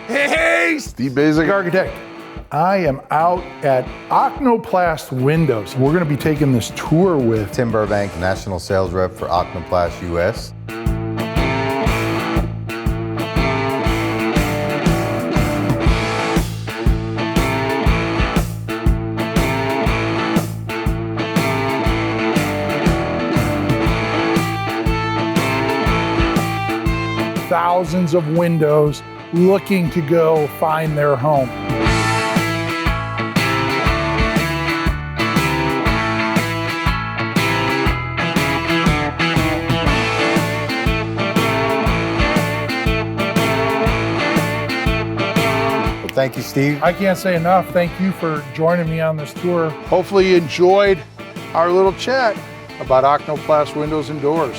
Hey, Steve Baczek, architect. I am out at OKNOPLAST Windows. We're going to be taking this tour with Tim Burbank, National Sales Rep for OKNOPLAST US. thousands of windows looking to go find their home. Well, thank you, Steve. I can't say enough. Thank you for joining me on this tour. Hopefully you enjoyed our little chat about OKNOPLAST windows and doors.